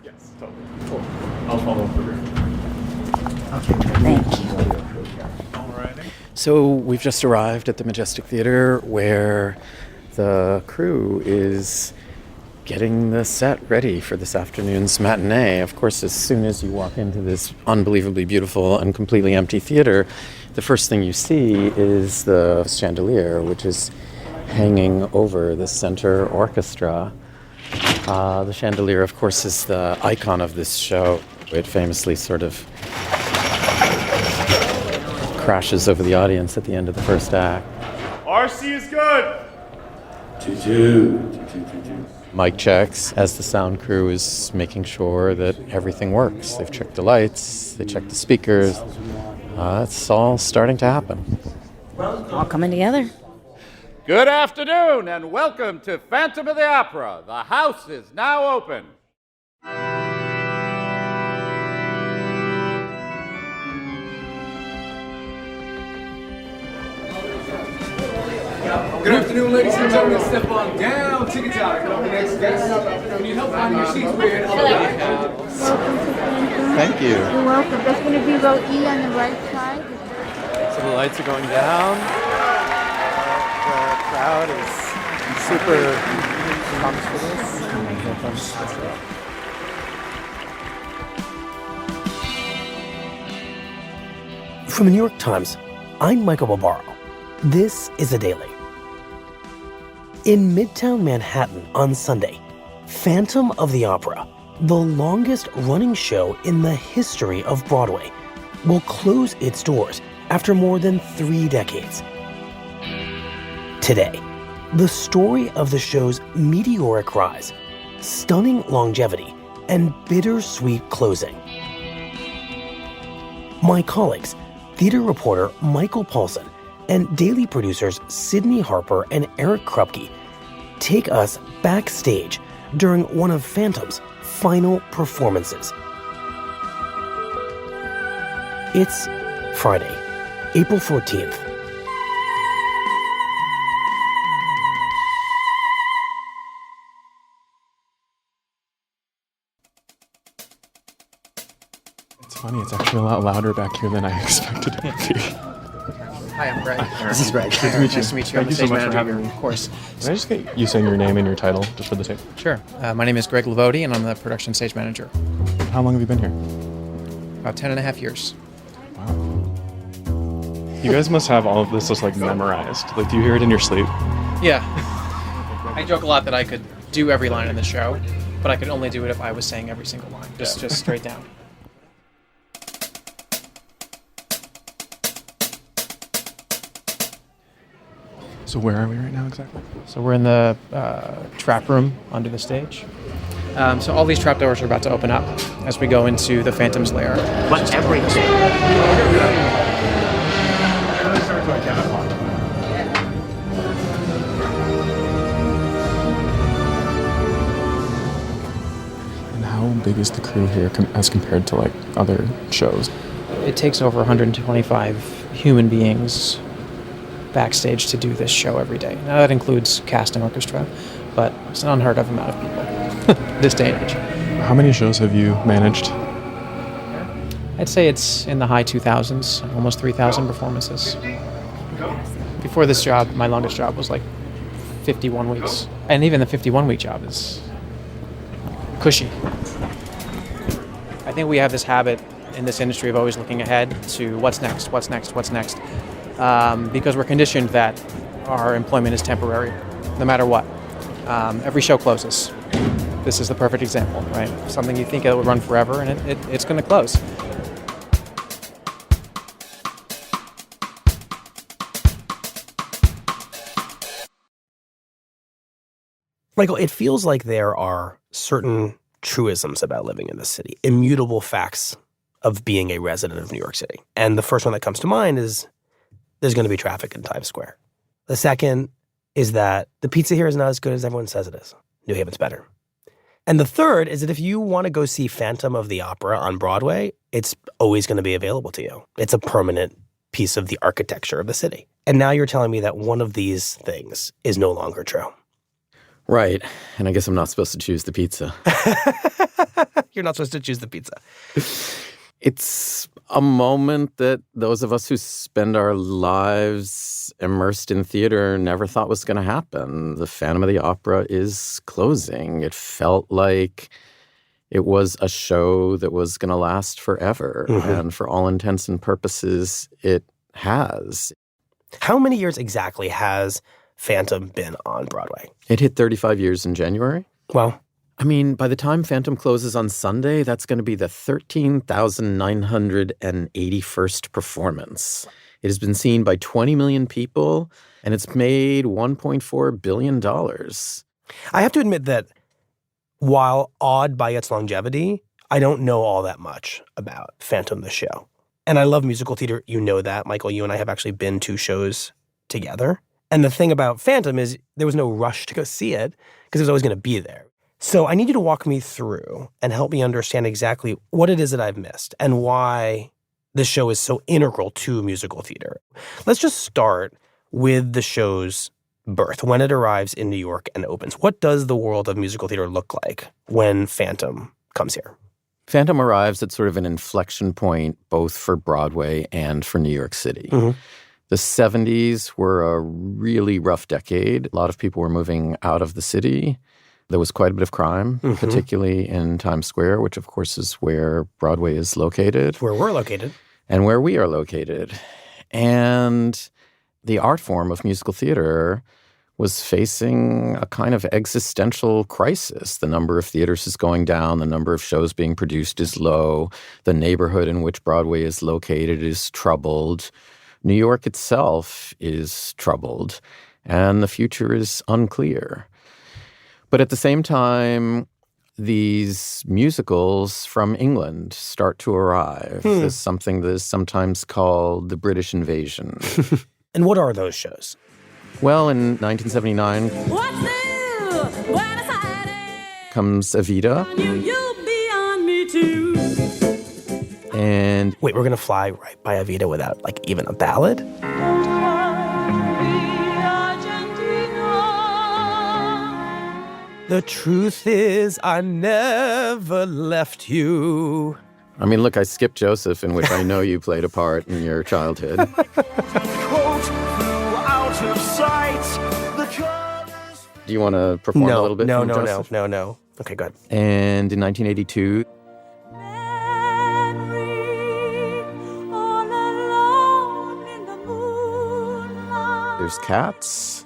Yes, totally. Cool. I'll follow through. Okay, thank you. Alrighty. So we've just arrived at the Majestic Theater where the crew is getting the set ready for this afternoon's matinee. Of course, as soon as you walk into this unbelievably beautiful and completely empty theater, the first thing you see is the chandelier, which is hanging over the center orchestra. The chandelier, of course, is the icon of this show. It famously sort of crashes over the audience at the end of the first act. RC is good! Mic checks as the sound crew is making sure that everything works. They've checked the lights, they checked the speakers. It's all starting to happen. All coming together. Good afternoon and welcome to Phantom of the Opera. The house is now open. Good afternoon, ladies and gentlemen. Step on down. Tickets out. Come on, the next guest. Need help finding your seats? We're in Thank you. You're welcome. That's going to be row E on the right side. So the lights are going down. The crowd is super pumped for this. From the New York Times, I'm Michael Barbaro. This is A Daily. In Midtown Manhattan on Sunday, Phantom of the Opera, the longest running show in the history of Broadway, will close its doors after more than 3 decades. Today, the story of the show's meteoric rise, stunning longevity, and bittersweet closing. My colleagues, theater reporter Michael Paulson and daily producers Sydney Harper and Eric Krupke, take us backstage during one of Phantom's final performances. It's Friday, April 14th. It's funny, it's actually a lot louder back here than I expected it to be. Hi, I'm Greg. This is Greg. Nice to meet you. Nice to meet you. Thank I'm you the so stage much for manager having here, me. of course. Can I just get you saying your name and your title just for the tape? Sure. My name is Greg Lavodi, and I'm the production stage manager. How long have you been here? About 10 and a half years. Wow. You guys must have all of this just like memorized. Like, do you hear it in your sleep? Yeah. I joke a lot that I could do every line in the show, but I could only do it if I was saying every single line, just straight down. So where are we right now exactly? So we're in the trap room under the stage. So all these trap doors are about to open up as we go into the Phantom's lair. But And how big is the crew here as compared to like other shows? It takes over 125 human beings backstage to do this show every day. Now that includes cast and orchestra, but it's an unheard of amount of people this day and age. How many shows have you managed? I'd say it's in the high 2000s, almost 3,000 performances. Before this job, my longest job was like 51 weeks. And even the 51-week job is cushy. I think we have this habit in this industry of always looking ahead to what's next, what's next, what's next. Because we're conditioned that our employment is temporary, no matter what. Every show closes. This is the perfect example, right? Something you think it would run forever, and it's going to close. Michael, it feels like there are certain truisms about living in this city, immutable facts of being a resident of New York City. And the first one that comes to mind is there's going to be traffic in Times Square. The second is that the pizza here is not as good as everyone says it is. New Haven's better. And the third is that if you want to go see Phantom of the Opera on Broadway, it's always going to be available to you. It's a permanent piece of the architecture of the city. And now you're telling me that one of these things is no longer true. Right. And I guess I'm not supposed to choose the pizza. You're not supposed to choose the pizza. It's a moment that those of us who spend our lives immersed in theater never thought was going to happen. The Phantom of the Opera is closing. It felt like it was a show that was going to last forever. And for all intents and purposes, it has. How many years exactly has Phantom been on Broadway? It hit 35 years in January. Well, I mean, by the time Phantom closes on Sunday, that's going to be the 13,981st performance. It has been seen by 20 million people, and it's made $1.4 billion. I have to admit that while awed by its longevity, I don't know all that much about Phantom the show. And I love musical theater. You know that, Michael. You and I have actually been to shows together. And the thing about Phantom is there was no rush to go see it because it was always going to be there. So I need you to walk me through and help me understand exactly what it is that I've missed and why this show is so integral to musical theater. Let's just start with the show's birth, when it arrives in New York and opens. What does the world of musical theater look like when Phantom comes here? Phantom arrives at sort of an inflection point both for Broadway and for New York City. The 70s were a really rough decade. A lot of people were moving out of the city. There was quite a bit of crime, particularly in Times Square, which of course is where Broadway is located. Where we're located. And where we are located. And the art form of musical theater was facing a kind of existential crisis. The number of theaters is going down. The number of shows being produced is low. The neighborhood in which Broadway is located is troubled. New York itself is troubled. And the future is unclear. But at the same time, these musicals from England start to arrive. There's something that is sometimes called the British invasion. And what are those shows? Well, in 1979 comes Evita. And wait, we're going to fly right by Evita without, like, even a ballad? The truth is, I never left you. I mean, look, I skipped Joseph, in which I know you played a part in your childhood. Do you want to perform a little bit from Joseph? No. Okay, go ahead. And in 1982, there's Cats.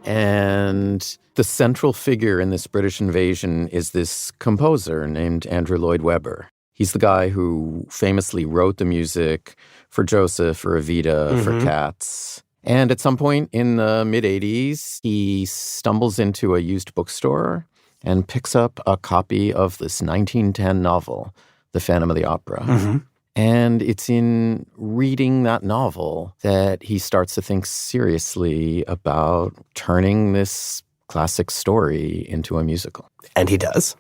And the central figure in this British invasion is this composer named Andrew Lloyd Webber. He's the guy who famously wrote the music for Joseph, for Evita, for Cats. And at some point in the mid-'80s, he stumbles into a used bookstore and picks up a copy of this 1910 novel, The Phantom of the Opera. And it's in reading that novel that he starts to think seriously about turning this classic story into a musical. And he does.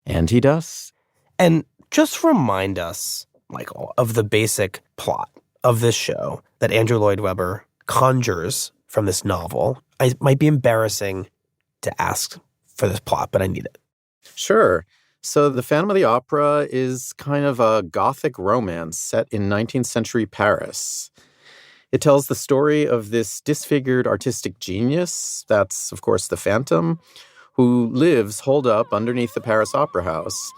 And he does. And just remind us, Michael, of the basic plot of this show that Andrew Lloyd Webber conjures from this novel. It might be embarrassing to ask for this plot, but I need it. Sure. So The Phantom of the Opera is kind of a Gothic romance set in 19th century Paris. It tells the story of this disfigured artistic genius, that's, of course, the Phantom, who lives holed up underneath the Paris Opera House,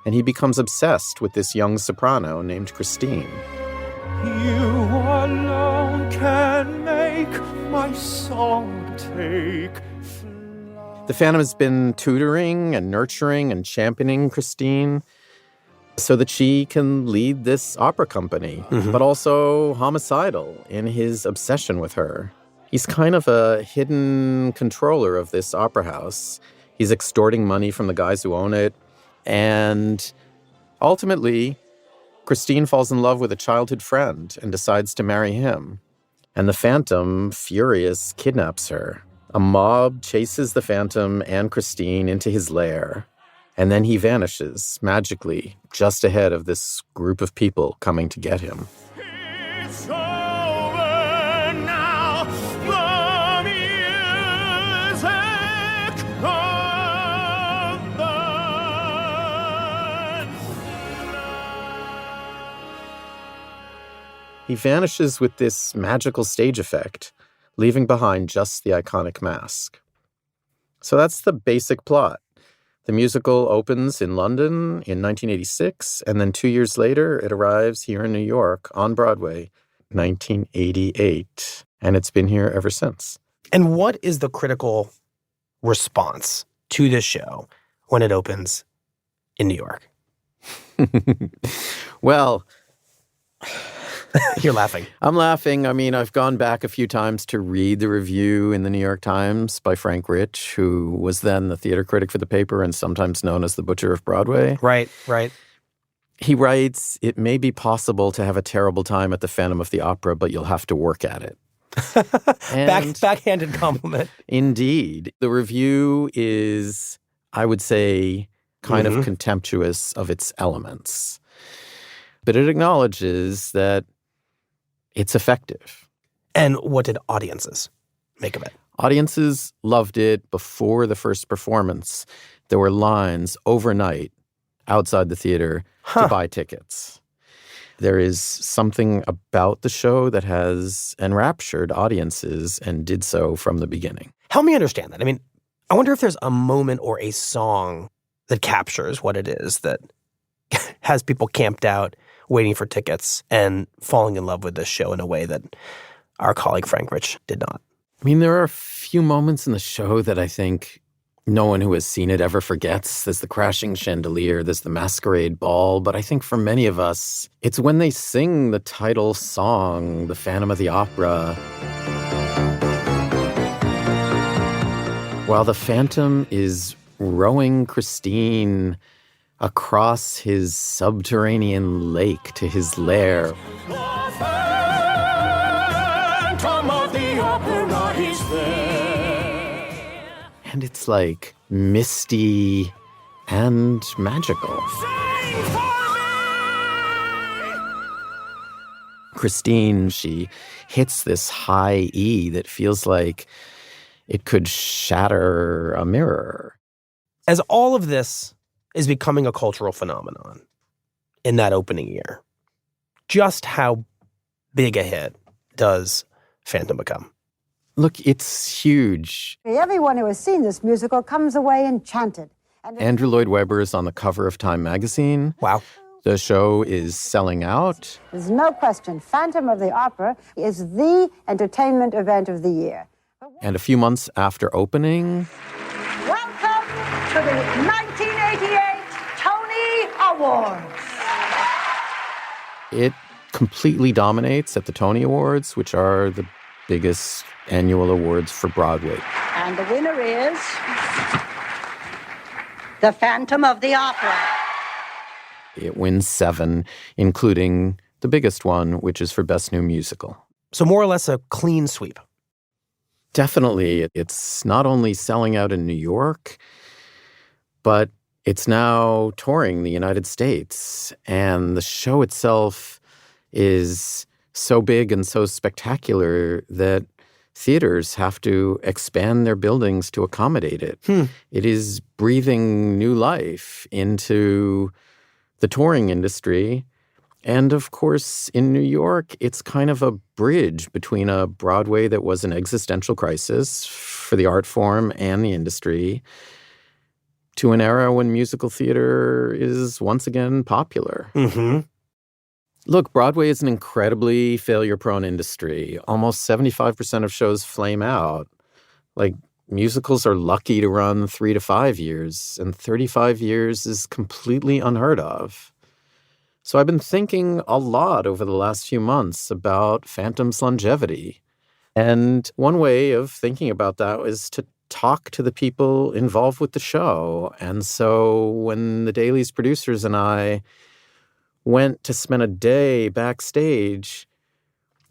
and he becomes obsessed with this young soprano named Christine. You alone can make my song take flight. The Phantom has been tutoring and nurturing and championing Christine so that she can lead this opera company, but also homicidal in his obsession with her. He's kind of a hidden controller of this opera house. He's extorting money from the guys who own it. And ultimately, Christine falls in love with a childhood friend and decides to marry him. And the Phantom, furious, kidnaps her. A mob chases the Phantom and Christine into his lair. And then he vanishes, magically, just ahead of this group of people coming to get him. It's over now, the music he vanishes with this magical stage effect, leaving behind just the iconic mask. So that's the basic plot. The musical opens in London in 1986, and then 2 years later, it arrives here in New York on Broadway, 1988. And it's been here ever since. And what is the critical response to this show when it opens in New York? Well, you're laughing. I'm laughing. I mean, I've gone back a few times to read the review in the New York Times by Frank Rich, who was then the theater critic for the paper and sometimes known as the Butcher of Broadway. Right. He writes, "It may be possible to have a terrible time at the Phantom of the Opera, but you'll have to work at it." Backhanded compliment. Indeed. The review is, I would say, kind of contemptuous of its elements. But it acknowledges that it's effective. And what did audiences make of it? Audiences loved it before the first performance. There were lines overnight outside the theater to buy tickets. There is something about the show that has enraptured audiences and did so from the beginning. Help me understand that. I mean, I wonder if there's a moment or a song that captures what it is that has people camped out waiting for tickets and falling in love with this show in a way that our colleague Frank Rich did not. I mean, there are a few moments in the show that I think no one who has seen it ever forgets. There's the crashing chandelier, there's the masquerade ball, but I think for many of us, it's when they sing the title song, The Phantom of the Opera. While the Phantom is rowing Christine across his subterranean lake to his lair. And it's like misty and magical. Christine, she hits this high E that feels like it could shatter a mirror. As all of this is becoming a cultural phenomenon in that opening year, just how big a hit does Phantom become? Look, it's huge. Everyone who has seen this musical comes away enchanted. Andrew Lloyd Webber is on the cover of Time magazine. Wow. The show is selling out. There's no question, Phantom of the Opera is the entertainment event of the year. And a few months after opening... Welcome to the 1988 Tony Awards. It completely dominates at the Tony Awards, which are the biggest annual awards for Broadway. And the winner is The Phantom of the Opera. It wins 7, including the biggest one, which is for Best New Musical. So more or less a clean sweep. Definitely. It's not only selling out in New York, but it's now touring the United States. And the show itself is so big and so spectacular that theaters have to expand their buildings to accommodate it. It is breathing new life into the touring industry. And of course, in New York, it's kind of a bridge between a Broadway that was an existential crisis for the art form and the industry to an era when musical theater is once again popular. Look, Broadway is an incredibly failure-prone industry. Almost 75% of shows flame out. Like, musicals are lucky to run 3 to 5 years, and 35 years is completely unheard of. So I've been thinking a lot over the last few months about Phantom's longevity. And one way of thinking about that is to talk to the people involved with the show. And so when the Daily's producers and I went to spend a day backstage,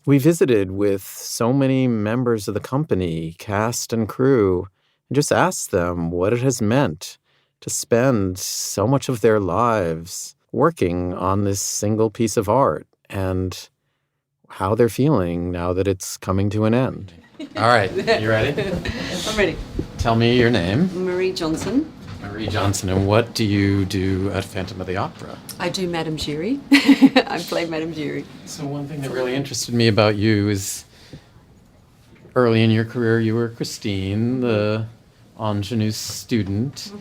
we visited with so many members of the company, cast and crew, and just asked them what it has meant to spend so much of their lives working on this single piece of art and how they're feeling now that it's coming to an end. All right, you ready? I'm ready. Tell me your name. Marie Johnson. Marie Johnson, and what do you do at Phantom of the Opera? I do Madame Giry. I play Madame Giry. So one thing that really interested me about you is early in your career you were Christine, the ingenue student.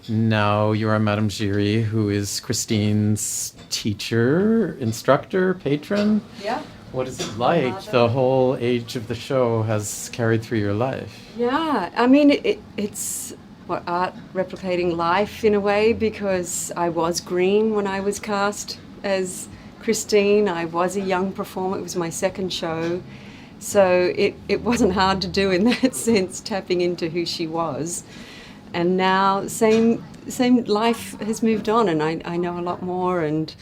Now you are Madame Giry, who is Christine's teacher, instructor, patron. Yeah. What is it like? The whole age of the show has carried through your life. Yeah, I mean, it's what art replicating life in a way, because I was green when I was cast as Christine. I was a young performer. It was my second show. So it wasn't hard to do in that sense, tapping into who she was. And now same life has moved on, and I know a lot more, and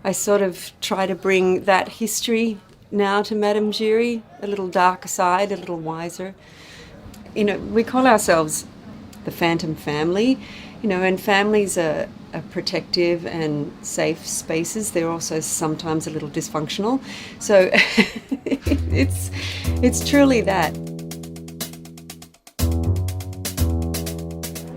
I sort of try to bring that history now to Madame Giry, a little darker side, a little wiser. You know, we call ourselves the Phantom family, you know, and families are protective and safe spaces. They're also sometimes a little dysfunctional. So it's truly that.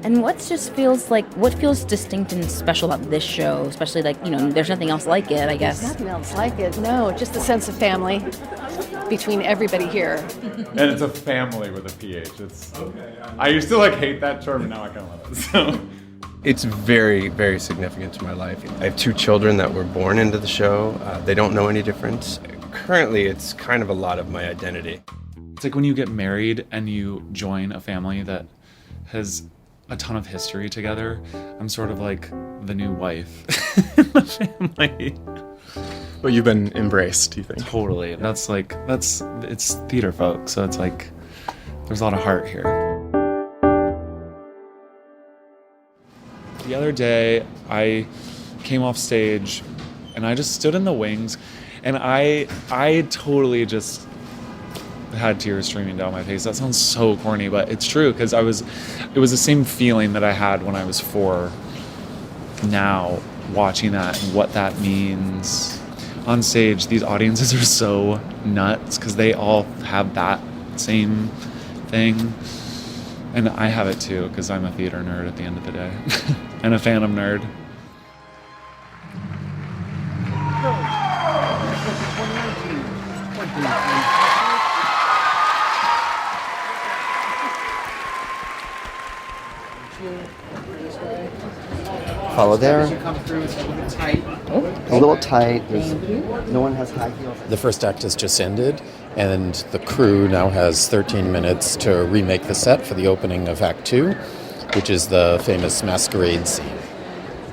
And what feels distinct and special about this show? Especially there's nothing else like it, I guess. There's nothing else like it, no. Just a sense of family between everybody here. And it's a family with a PH. I used to hate that term, and now I kind of love it. So. It's very, very significant to my life. I have 2 children that were born into the show. They don't know any difference. Currently, it's kind of a lot of my identity. It's like when you get married and you join a family that has a ton of history together. I'm sort of like the new wife in the family. But you've been embraced, you think? Totally. It's theater folk, so it's like there's a lot of heart here. The other day, I came off stage and I just stood in the wings, and I totally just had tears streaming down my face. That sounds so corny, but it's true, because it was the same feeling that I had when I was 4. Now, watching that and what that means on stage, these audiences are so nuts because they all have that same thing. And I have it too, because I'm a theater nerd at the end of the day. And a Phantom nerd. Follow there. As you come through, it's a little bit tight. A little tight. No one has high heels. The first act has just ended, and the crew now has 13 minutes to remake the set for the opening of Act 2, which is the famous masquerade scene.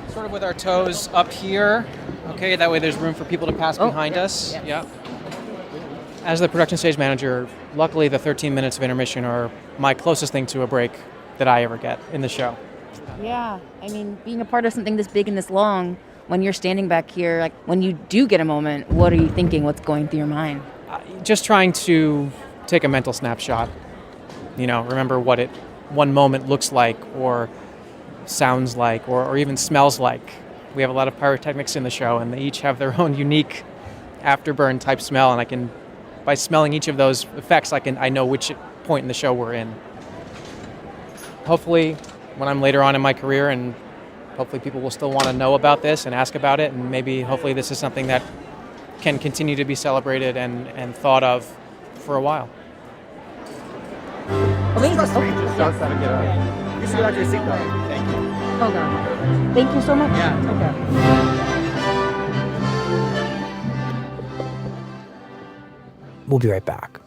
Sort of with our toes up here, okay? That way there's room for people to pass behind us. Yeah. As the production stage manager, luckily the 13 minutes of intermission are my closest thing to a break that I ever get in the show. Yeah, I mean, being a part of something this big and this long, when you're standing back here, like when you do get a moment, what are you thinking? What's going through your mind? Just trying to take a mental snapshot. You know, remember what one moment looks like or sounds like or even smells like. We have a lot of pyrotechnics in the show, and they each have their own unique afterburn type smell, and by smelling each of those effects, I know which point in the show we're in. Hopefully, when I'm later on in my career, and hopefully people will still want to know about this and ask about it, and maybe hopefully this is something that can continue to be celebrated and thought of for a while. Amazing. You should out your seatbelt. Thank you. Hold on. Thank you so much. Yeah. Okay. We'll be right back.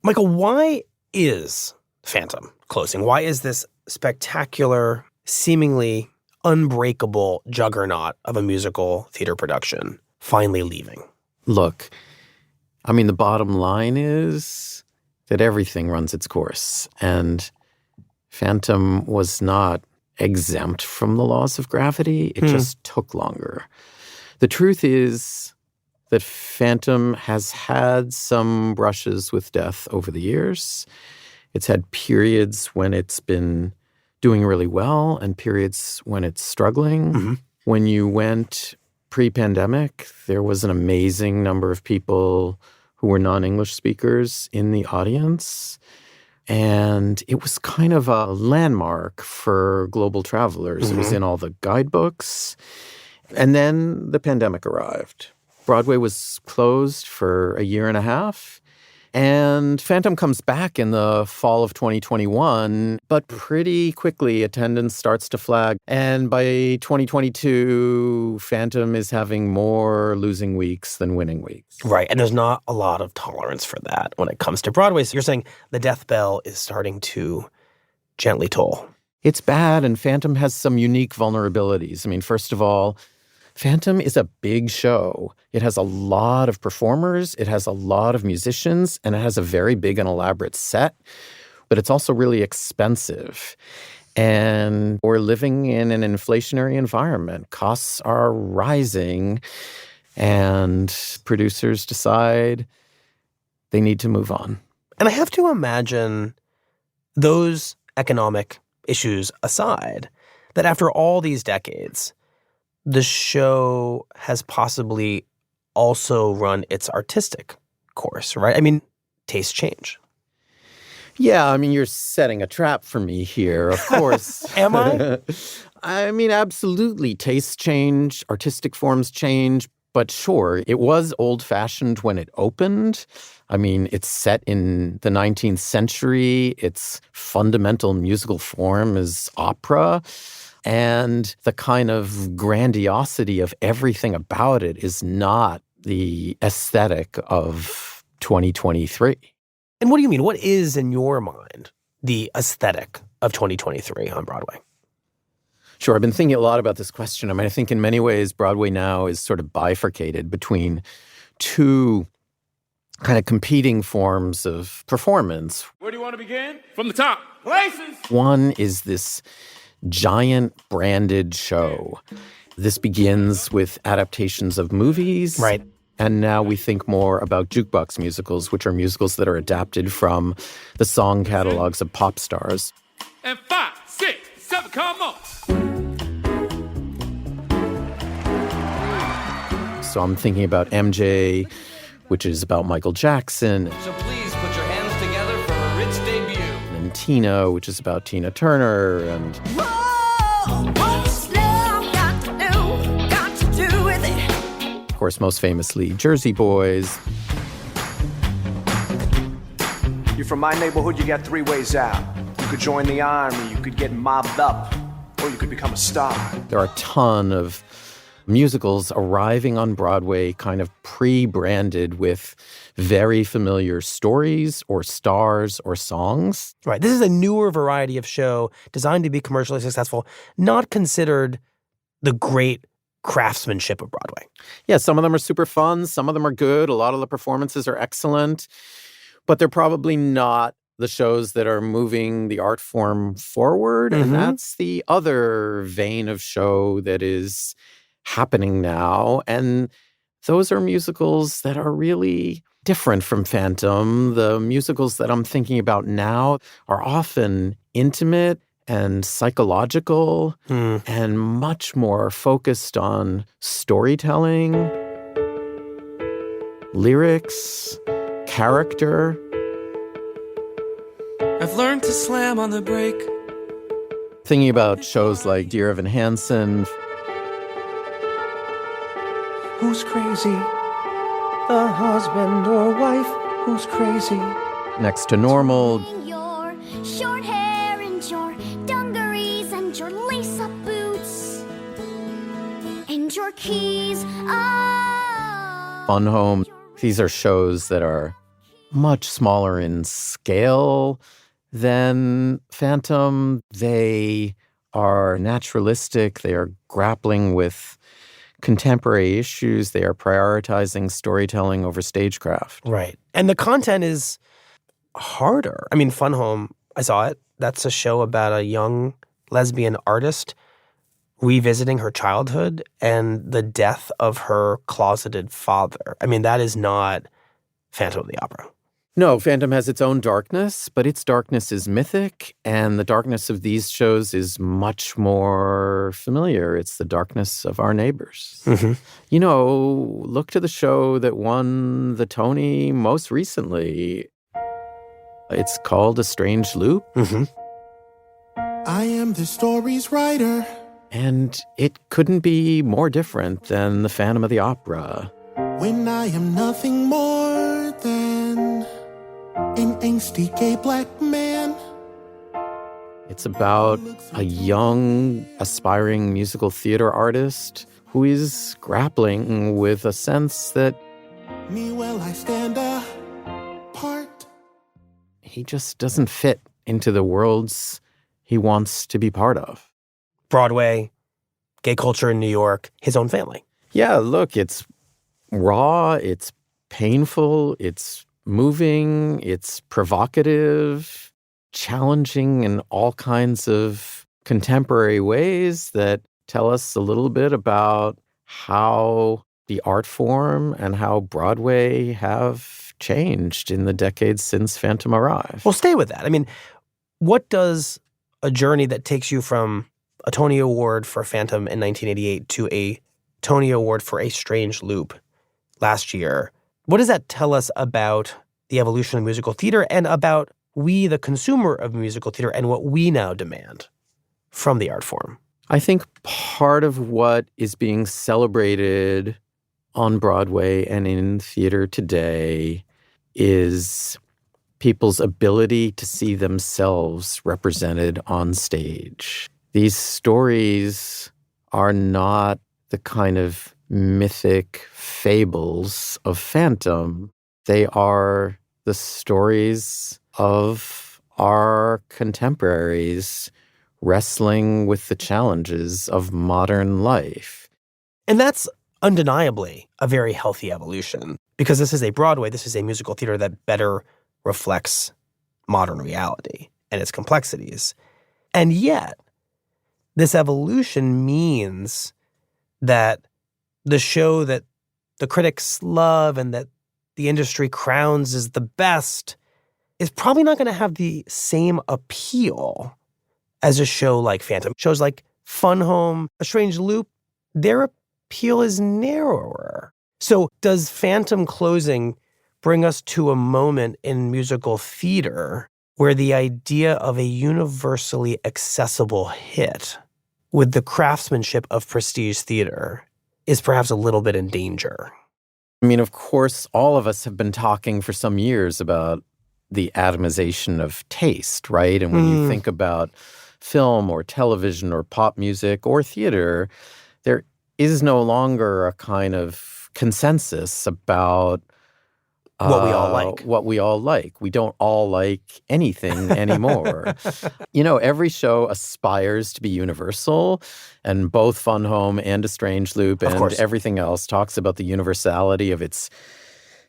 Michael, why is Phantom closing? Why is this spectacular, seemingly unbreakable juggernaut of a musical theater production finally leaving? Look, I mean, the bottom line is that everything runs its course, and Phantom was not exempt from the laws of gravity. It just took longer. The truth is that Phantom has had some brushes with death over the years. It's had periods when it's been doing really well and periods when it's struggling. Mm-hmm. When you went pre-pandemic, there was an amazing number of people who were non-English speakers in the audience. And it was kind of a landmark for global travelers. It was in all the guidebooks. And then the pandemic arrived. Broadway was closed for a year and a half. And Phantom comes back in the fall of 2021, but pretty quickly attendance starts to flag. And by 2022, Phantom is having more losing weeks than winning weeks. Right, and there's not a lot of tolerance for that when it comes to Broadway. So you're saying the death bell is starting to gently toll. It's bad, and Phantom has some unique vulnerabilities. I mean, first of all, Phantom is a big show. It has a lot of performers, it has a lot of musicians, and it has a very big and elaborate set, but it's also really expensive. And we're living in an inflationary environment. Costs are rising, and producers decide they need to move on. And I have to imagine, those economic issues aside, that after all these decades, the show has possibly also run its artistic course, right? I mean, tastes change. Yeah, I mean, you're setting a trap for me here, of course. Am I? I mean, absolutely. Tastes change, artistic forms change, but sure, it was old-fashioned when it opened. I mean, it's set in the 19th century. Its fundamental musical form is opera. And the kind of grandiosity of everything about it is not the aesthetic of 2023. And what do you mean? What is, in your mind, the aesthetic of 2023 on Broadway? Sure, I've been thinking a lot about this question. I mean, I think in many ways, Broadway now is sort of bifurcated between two kind of competing forms of performance. Where do you want to begin? From the top. Places! One is this giant branded show. This begins with adaptations of movies. Right. And now we think more about jukebox musicals, which are musicals that are adapted from the song catalogs of pop stars. And 5, 6, 7, come on! So I'm thinking about MJ, which is about Michael Jackson. So please put your hands together for a Ritz debut. And Tina, which is about Tina Turner. And of course, most famously, Jersey Boys. You're from my neighborhood, you got 3 ways out. You could join the army, you could get mobbed up, or you could become a star. There are a ton of musicals arriving on Broadway kind of pre-branded with very familiar stories or stars or songs. Right. This is a newer variety of show designed to be commercially successful, not considered the great craftsmanship of Broadway. Yeah, some of them are super fun. Some of them are good. A lot of the performances are excellent. But they're probably not the shows that are moving the art form forward. Mm-hmm. And that's the other vein of show that is happening now. And those are musicals that are really different from Phantom. The musicals that I'm thinking about now are often intimate and psychological and much more focused on storytelling, lyrics, character. I've learned to slam on the brake. Thinking about shows like Dear Evan Hansen. Who's crazy? The husband or wife who's crazy? Next to Normal. Your short hair and your dungarees and your lace-up boots and your keys. Fun Home. These are shows that are much smaller in scale than Phantom. They are naturalistic. They are grappling with contemporary issues. They are prioritizing storytelling over stagecraft. Right. And the content is harder. I mean, Fun Home, I saw it. That's a show about a young lesbian artist revisiting her childhood and the death of her closeted father. I mean, that is not Phantom of the Opera. No, Phantom has its own darkness, but its darkness is mythic, and the darkness of these shows is much more familiar. It's the darkness of our neighbors. Mm-hmm. You know, look to the show that won the Tony most recently. It's called A Strange Loop. Mm-hmm. I am the story's writer. And it couldn't be more different than the Phantom of the Opera. When I am nothing more than an angsty gay black man. It's about a young, aspiring musical theater artist who is grappling with a sense that me while I stand apart. He just doesn't fit into the worlds he wants to be part of. Broadway, gay culture in New York, his own family. Yeah, look, it's raw, it's painful, it's moving, it's provocative, challenging in all kinds of contemporary ways that tell us a little bit about how the art form and how Broadway have changed in the decades since Phantom arrived. Well, stay with that. I mean, what does a journey that takes you from a Tony Award for Phantom in 1988 to a Tony Award for A Strange Loop last year, what does that tell us about the evolution of musical theater and about we, the consumer of musical theater, and what we now demand from the art form? I think part of what is being celebrated on Broadway and in theater today is people's ability to see themselves represented on stage. These stories are not the kind of mythic fables of Phantom. They are the stories of our contemporaries wrestling with the challenges of modern life. And that's undeniably a very healthy evolution, because this is a Broadway, this is a musical theater that better reflects modern reality and its complexities. And yet, this evolution means that the show that the critics love and that the industry crowns as the best is probably not going to have the same appeal as a show like Phantom. Shows like Fun Home, A Strange Loop, their appeal is narrower. So does Phantom closing bring us to a moment in musical theater where the idea of a universally accessible hit with the craftsmanship of prestige theater is perhaps a little bit in danger? I mean, of course, all of us have been talking for some years about the atomization of taste, right? And when you think about film or television or pop music or theater, there is no longer a kind of consensus about what we all like. What we all like. We don't all like anything anymore. You know, every show aspires to be universal, and both Fun Home and A Strange Loop and everything else talks about the universality of its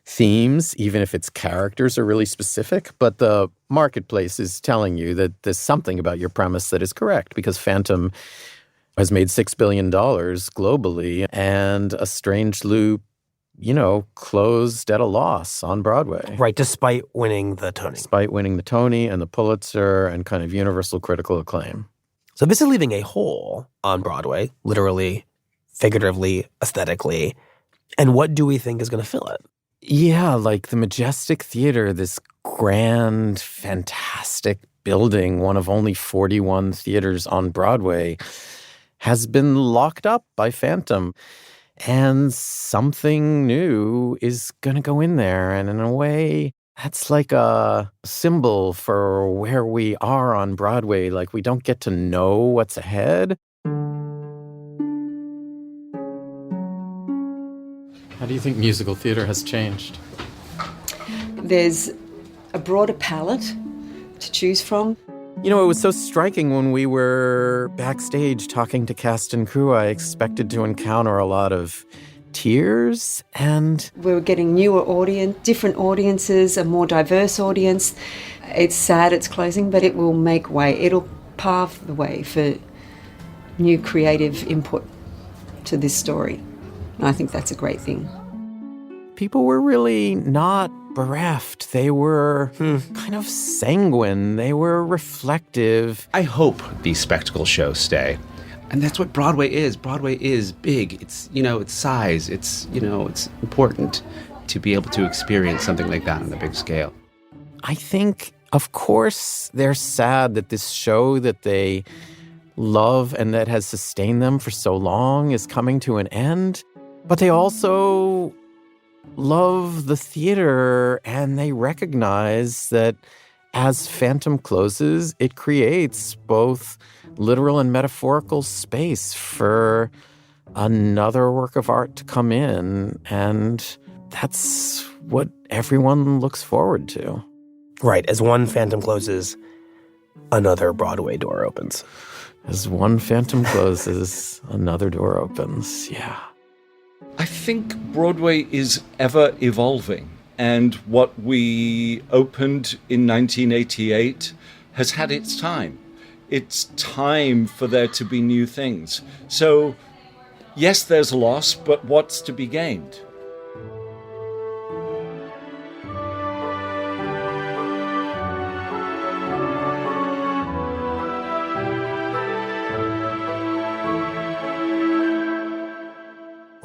themes, even if its characters are really specific. But the marketplace is telling you that there's something about your premise that is correct, because Phantom has made $6 billion globally, and A Strange Loop, you know, closed at a loss on Broadway. Right, despite winning the Tony. Despite winning the Tony and the Pulitzer and kind of universal critical acclaim. So this is leaving a hole on Broadway, literally, figuratively, aesthetically. And what do we think is going to fill it? Yeah, like the Majestic Theater, this grand, fantastic building, one of only 41 theaters on Broadway, has been locked up by Phantom. And something new is going to go in there. And in a way, that's like a symbol for where we are on Broadway. Like, we don't get to know what's ahead. How do you think musical theater has changed? There's a broader palette to choose from. You know, it was so striking when we were backstage talking to cast and crew. I expected to encounter a lot of tears, and we were getting newer audience, different audiences, a more diverse audience. It's sad it's closing, but it will make way. It'll pave the way for new creative input to this story. And I think that's a great thing. People were really not bereft. They were kind of sanguine. They were reflective. I hope these spectacle shows stay. And that's what Broadway is. Broadway is big. It's, it's size. It's important to be able to experience something like that on a big scale. I think, of course, they're sad that this show that they love and that has sustained them for so long is coming to an end. But they also love the theater, and they recognize that as Phantom closes, it creates both literal and metaphorical space for another work of art to come in. And that's what everyone looks forward to. Right. As one Phantom closes, another Broadway door opens. As one Phantom closes, another door opens. Yeah. I think Broadway is ever evolving, and what we opened in 1988 has had its time. It's time for there to be new things. So, yes, there's loss, but what's to be gained?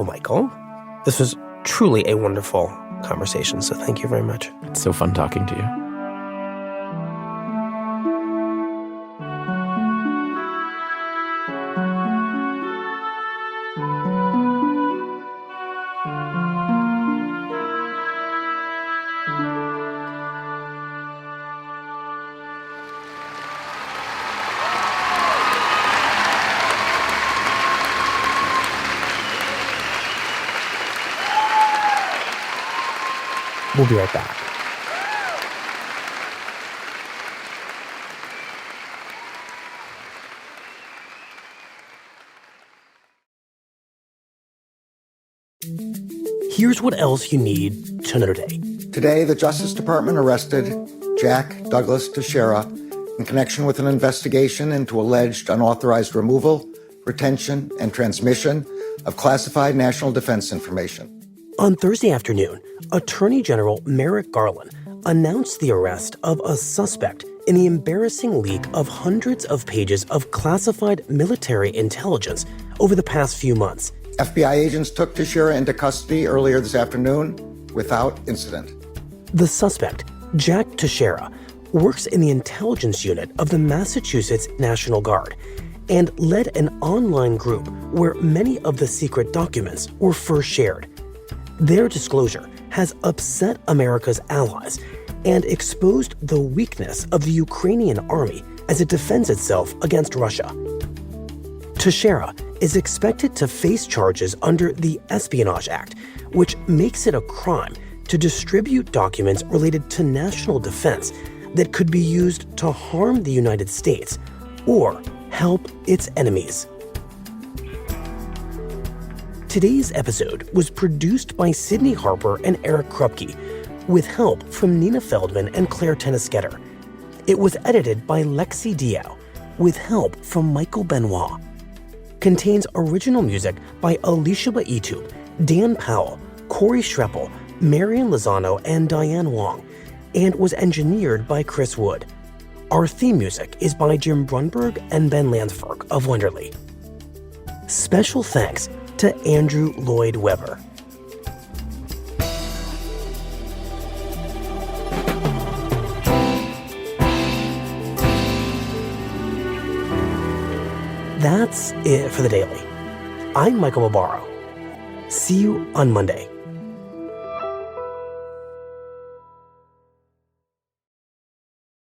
Well, Michael, this was truly a wonderful conversation, so thank you very much. It's so fun talking to you. We'll be right back. Here's what else you need to know today. Today, the Justice Department arrested Jack Douglas Teixeira in connection with an investigation into alleged unauthorized removal, retention, and transmission of classified national defense information. On Thursday afternoon, Attorney General Merrick Garland announced the arrest of a suspect in the embarrassing leak of hundreds of pages of classified military intelligence over the past few months. FBI agents took Teixeira into custody earlier this afternoon without incident. The suspect, Jack Teixeira, works in the intelligence unit of the Massachusetts National Guard and led an online group where many of the secret documents were first shared. Their disclosure has upset America's allies and exposed the weakness of the Ukrainian army as it defends itself against Russia. Teixeira is expected to face charges under the Espionage Act, which makes it a crime to distribute documents related to national defense that could be used to harm the United States or help its enemies. Today's episode was produced by Sydney Harper and Eric Krupke, with help from Nina Feldman and Claire Tennisketter. It was edited by Lexi Diao, with help from Michael Benoit. Contains original music by Alicia Baitub, Dan Powell, Corey Schreppel, Marian Lozano, and Diane Wong, and was engineered by Chris Wood. Our theme music is by Jim Brunberg and Ben Landsberg of Wonderly. Special thanks to Andrew Lloyd Webber. That's it for the Daily. I'm Michael Barbaro. See you on Monday.